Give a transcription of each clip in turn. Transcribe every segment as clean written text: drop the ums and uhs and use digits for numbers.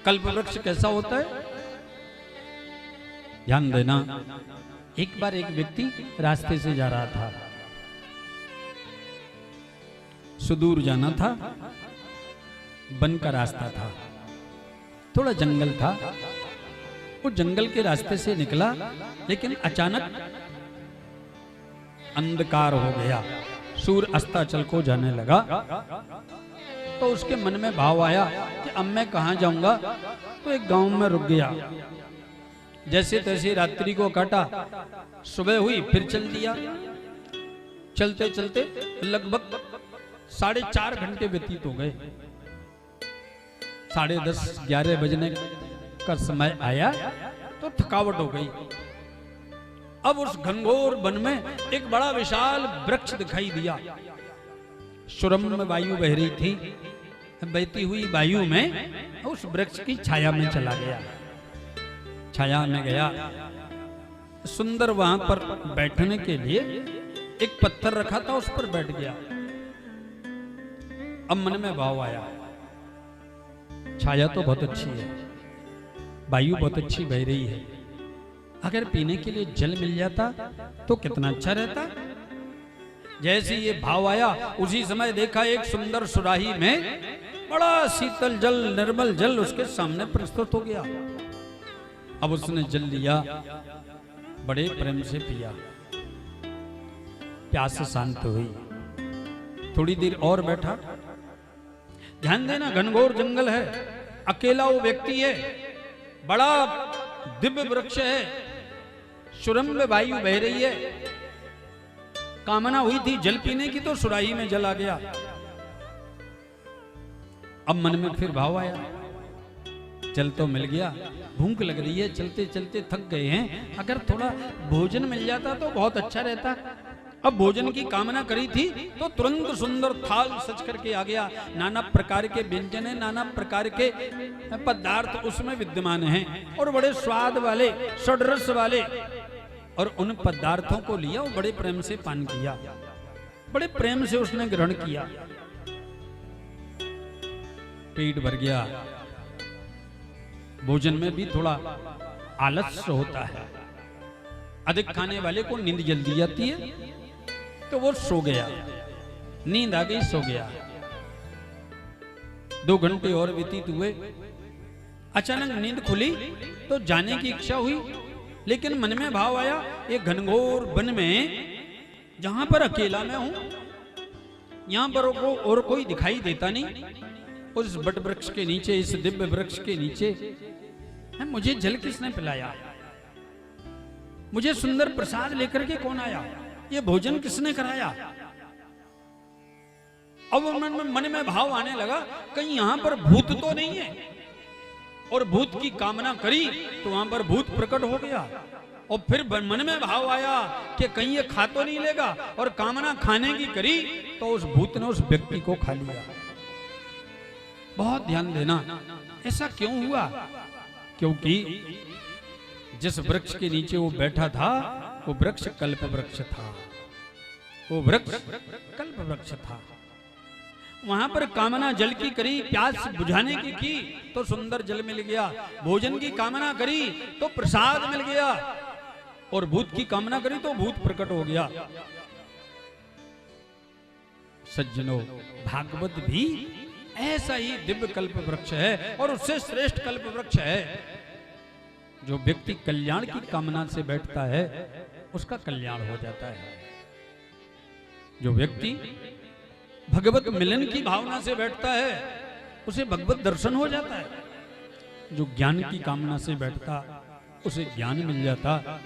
कल्प वृक्ष कैसा होता है? ध्यान देना। एक बार एक व्यक्ति रास्ते से जा रहा था, सुदूर जाना था, वन का रास्ता था, थोड़ा जंगल था। वो जंगल के रास्ते से निकला, लेकिन अचानक अंधकार हो गया, सूर्य अस्ताचल को जाने लगा। तो उसके मन में भाव आया कि अब मैं कहाँ जाऊंगा, तो एक गांव में रुक गया। जैसे तैसे रात्रि को काटा, सुबह हुई फिर चल दिया। चलते चलते लगभग 4.5 घंटे व्यतीत हो गए। 10:30 11 बजने का समय आया तो थकावट हो गई। अब उस घनघोर वन में एक बड़ा विशाल वृक्ष दिखाई दिया। सुरम्य वायु बह रही थी, बहती हुई वायु में उस वृक्ष की छाया में चला गया। छाया में गया, सुंदर वहां पर बैठने के लिए एक पत्थर रखा था, उस पर बैठ गया। अब मन में भाव आया, छाया तो बहुत अच्छी है, वायु बहुत अच्छी बह रही है, अगर पीने के लिए जल मिल जाता तो कितना अच्छा रहता। जैसे ये भाव आया, उसी समय देखा एक सुंदर सुराही में बड़ा शीतल जल, निर्मल जल उसके सामने प्रस्तुत हो गया। अब उसने जल लिया, बड़े प्रेम से पिया, प्यास शांत हुई। थोड़ी देर और बैठा। ध्यान देना, घनघोर जंगल है, अकेला वो व्यक्ति है, बड़ा दिव्य वृक्ष है, सुरम्य वायु बह रही है। कामना हुई थी जल पीने की, तो सुराही में जल आ गया। अब मन में फिर भाव आया, जल तो मिल गया, भूख लग रही है, चलते चलते थक गए हैं, अगर थोड़ा भोजन मिल जाता तो बहुत अच्छा रहता। अब भोजन की कामना करी थी तो तुरंत सुंदर थाल सज करके आ गया। नाना प्रकार के व्यंजन है, नाना प्रकार के पदार्थ उसमें विद्यमान हैं और बड़े स्वाद वाले, षड्रस वाले। और उन पदार्थों को लिया, वो बड़े प्रेम से पान किया, बड़े प्रेम से उसने ग्रहण किया। पेट भर गया। भोजन में भी थोड़ा आलस्य होता है, अधिक खाने वाले को नींद जल्दी आती है, तो वो सो गया, नींद आ गई, सो गया। 2 घंटे और व्यतीत हुए। अचानक नींद खुली तो जाने की इच्छा हुई, लेकिन मन में भाव आया, एक घनघोर वन में जहां पर अकेला मैं हूं, यहां पर और कोई दिखाई देता नहीं। उस बट वृक्ष के नीचे, इस दिव्य वृक्ष के नीचे मुझे जल किसने पिलाया, मुझे सुंदर प्रसाद लेकर के कौन आया, ये भोजन किसने कराया। अब मन में भाव आने लगा, कहीं यहां पर भूत तो नहीं है, और भूत की कामना करी तो वहां पर भूत प्रकट हो गया। और फिर मन में भाव आया कि कहीं ये खा तो नहीं लेगा, और कामना खाने की करी तो उस भूत ने उस व्यक्ति को खा लिया। बहुत ध्यान देना, ऐसा क्यों हुआ? क्योंकि जिस वृक्ष के नीचे वो बैठा था, वो वृक्ष कल्प वृक्ष था, वो वृक्ष कल्प वृक्ष था। वहां पर कामना जल की करी, प्यास बुझाने की तो सुंदर जल मिल गया। भोजन की कामना करी तो प्रसाद मिल गया, और भूत की कामना करी तो भूत प्रकट हो गया। सज्जनों, भागवत भी ऐसा ही दिव्य कल्प वृक्ष है, और उससे श्रेष्ठ कल्प वृक्ष है। जो व्यक्ति कल्याण की कामना से बैठता है, उसका कल्याण हो जाता है। जो व्यक्ति भगवत मिलन की भावना से बैठता है, उसे भगवत दर्शन हो जाता है। जो ज्ञान की कामना से बैठता, उसे ज्ञान मिल जाता।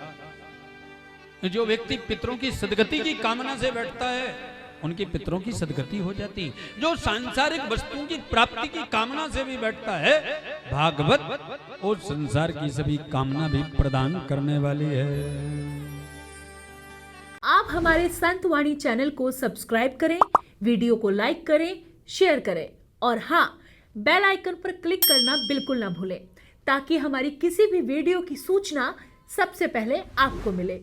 जो व्यक्ति पितरों की सदगति की कामना से बैठता है, उनके पितरों की सदगति हो जाती। जो सांसारिक वस्तुओं की प्राप्ति की कामना से भी बैठता है, भागवत और संसार की सभी कामना भी प्रदान करने वाली है। आप हमारे संत वाणी चैनल को सब्सक्राइब करें, वीडियो को लाइक करें, शेयर करें, और हाँ, बेल आइकन पर क्लिक करना बिल्कुल ना भूलें, ताकि हमारी किसी भी वीडियो की सूचना सबसे पहले आपको मिले।